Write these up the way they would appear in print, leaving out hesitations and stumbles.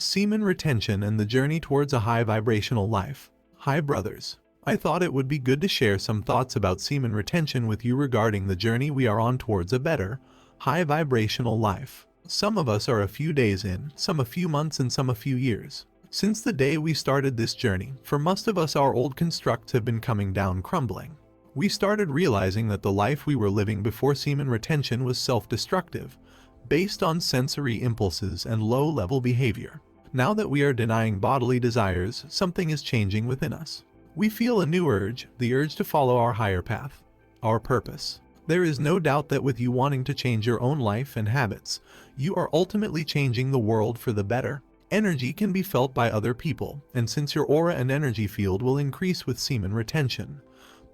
semen retention and the journey towards a high vibrational life. Hi brothers. I thought it would be good to share some thoughts about semen retention with you regarding the journey we are on towards a better, high vibrational life. Some of us are a few days in, some a few months, and some a few years. Since the day we started this journey, for most of us our old constructs have been coming down crumbling. We started realizing that the life we were living before semen retention was self-destructive, based on sensory impulses and low-level behavior. Now that we are denying bodily desires, something is changing within us. We feel a new urge, the urge to follow our higher path, our purpose. There is no doubt that with you wanting to change your own life and habits, you are ultimately changing the world for the better. Energy can be felt by other people, and since your aura and energy field will increase with semen retention,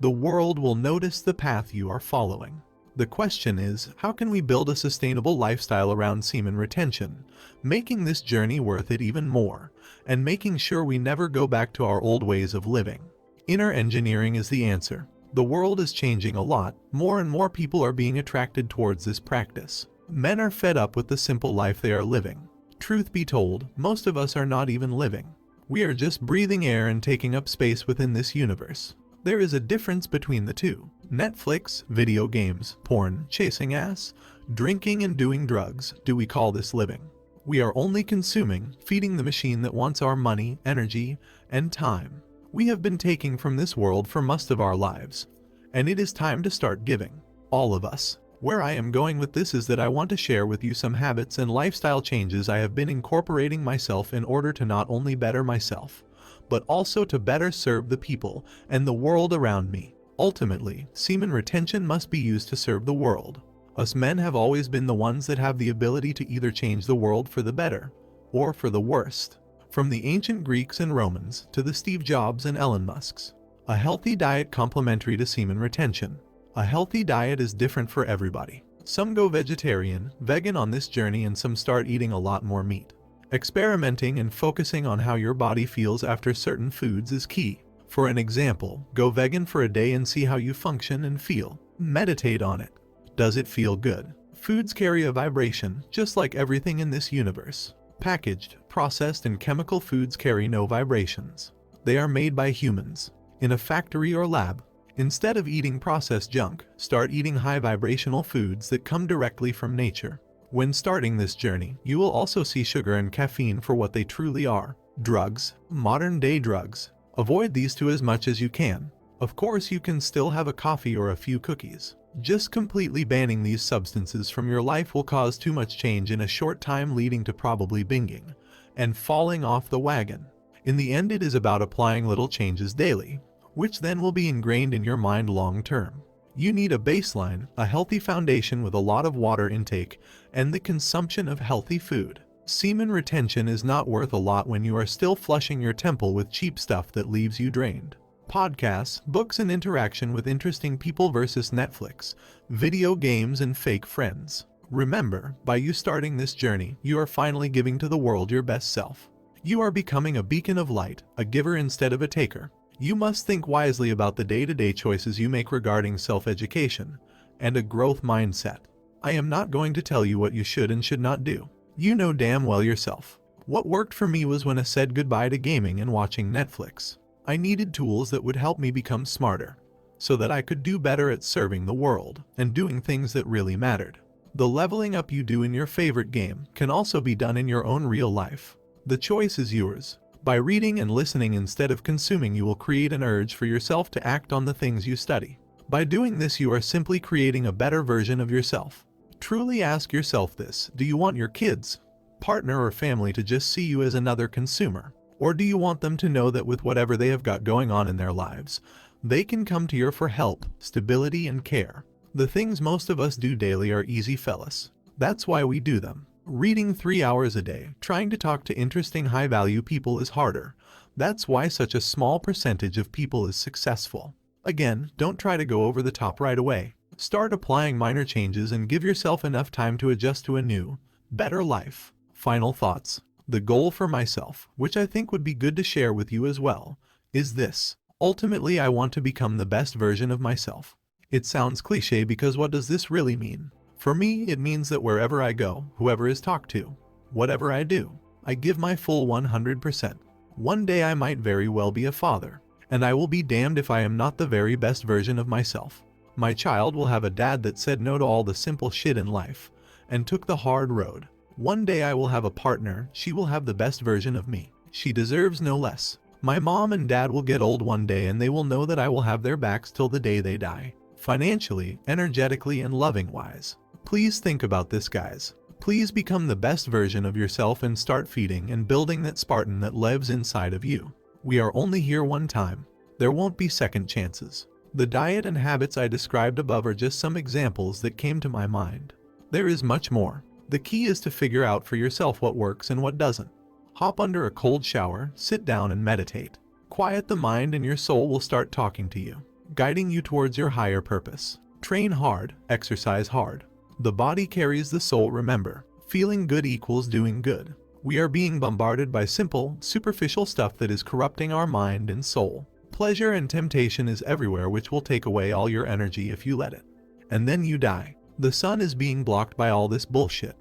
the world will notice the path you are following. The question is, how can we build a sustainable lifestyle around semen retention, making this journey worth it even more, and making sure we never go back to our old ways of living? Inner engineering is the answer. The world is changing a lot. More and more people are being attracted towards this practice. Men are fed up with the simple life they are living. Truth be told, most of us are not even living. We are just breathing air and taking up space within this universe. There is a difference between the two. Netflix, video games, porn, chasing ass, drinking and doing drugs. Do we call this living? We are only consuming, feeding the machine that wants our money, energy, and time. We have been taking from this world for most of our lives, and it is time to start giving. All of us. Where I am going with this is that I want to share with you some habits and lifestyle changes I have been incorporating myself in order to not only better myself, but also to better serve the people and the world around me. Ultimately, semen retention must be used to serve the world. Us men have always been the ones that have the ability to either change the world for the better or for the worst. From the ancient Greeks and Romans to the Steve Jobs and Elon Musks. A healthy diet complementary to semen retention. A healthy diet is different for everybody. Some go vegetarian, vegan on this journey, and some start eating a lot more meat. Experimenting and focusing on how your body feels after certain foods is key. For an example, go vegan for a day and see how you function and feel. Meditate on it. Does it feel good? Foods carry a vibration, just like everything in this universe. Packaged, processed, and chemical foods carry no vibrations. They are made by humans, in a factory or lab. Instead of eating processed junk, start eating high vibrational foods that come directly from nature. When starting this journey, you will also see sugar and caffeine for what they truly are. Drugs, modern-day drugs. Avoid these two as much as you can. Of course, you can still have a coffee or a few cookies. Just completely banning these substances from your life will cause too much change in a short time, leading to probably binging and falling off the wagon. In the end, it is about applying little changes daily, which then will be ingrained in your mind long term. You need a baseline, a healthy foundation with a lot of water intake and the consumption of healthy food. Semen retention is not worth a lot when you are still flushing your temple with cheap stuff that leaves you drained. Podcasts, books, and interaction with interesting people versus Netflix, video games, and fake friends. Remember, by you starting this journey, you are finally giving to the world your best self. You are becoming a beacon of light, a giver instead of a taker. You must think wisely about the day-to-day choices you make regarding self-education and a growth mindset. I am not going to tell you what you should and should not do. You know damn well yourself. What worked for me was when I said goodbye to gaming and watching Netflix. I needed tools that would help me become smarter, so that I could do better at serving the world and doing things that really mattered. The leveling up you do in your favorite game can also be done in your own real life. The choice is yours. By reading and listening instead of consuming, you will create an urge for yourself to act on the things you study. By doing this, you are simply creating a better version of yourself. Truly ask yourself this: do you want your kids, partner, or family to just see you as another consumer? Or do you want them to know that with whatever they have got going on in their lives, they can come to you for help, stability, and care? The things most of us do daily are easy, fellas. That's why we do them. Reading 3 hours a day, trying to talk to interesting high-value people is harder. That's why such a small percentage of people is successful. Again, don't try to go over the top right away. Start applying minor changes and give yourself enough time to adjust to a new, better life. Final thoughts. The goal for myself, which I think would be good to share with you as well, is this. Ultimately, I want to become the best version of myself. It sounds cliche because what does this really mean? For me, it means that wherever I go, whoever is talked to, whatever I do, I give my full 100%. One day I might very well be a father, and I will be damned if I am not the very best version of myself. My child will have a dad that said no to all the simple shit in life and took the hard road. One day I will have a partner, she will have the best version of me. She deserves no less. My mom and dad will get old one day and they will know that I will have their backs till the day they die. Financially, energetically, and loving-wise. Please think about this, guys. Please become the best version of yourself and start feeding and building that Spartan that lives inside of you. We are only here one time. There won't be second chances. The diet and habits I described above are just some examples that came to my mind. There is much more. The key is to figure out for yourself what works and what doesn't. Hop under a cold shower, sit down and meditate. Quiet the mind and your soul will start talking to you, guiding you towards your higher purpose. Train hard, exercise hard. The body carries the soul, remember. Feeling good equals doing good. We are being bombarded by simple, superficial stuff that is corrupting our mind and soul. Pleasure and temptation is everywhere, which will take away all your energy if you let it. And then you die. The sun is being blocked by all this bullshit.